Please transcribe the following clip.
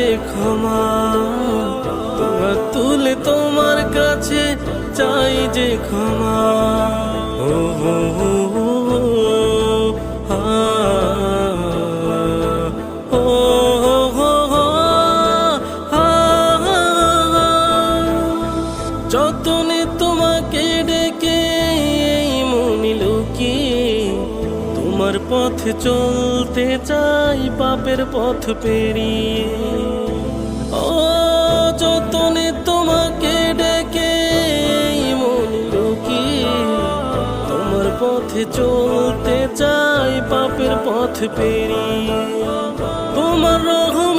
যে ক্ষমা, তোমার তুলে তোমার কাছে চাই যে ক্ষমা। ও হো হো হো, হা, ও হো হো হো, হা, যতনে তোমাকে ডেকে এই মনে লুকিয়ে তোমার পথে চলতে চাই পাপের পথ পেরিয়ে। ও যতনে তোমাকে ডেকে এই মনে লুকিয়ে তোমার পথে চলতে চাই পাপের পথ পেরিয়ে। তোমার রহম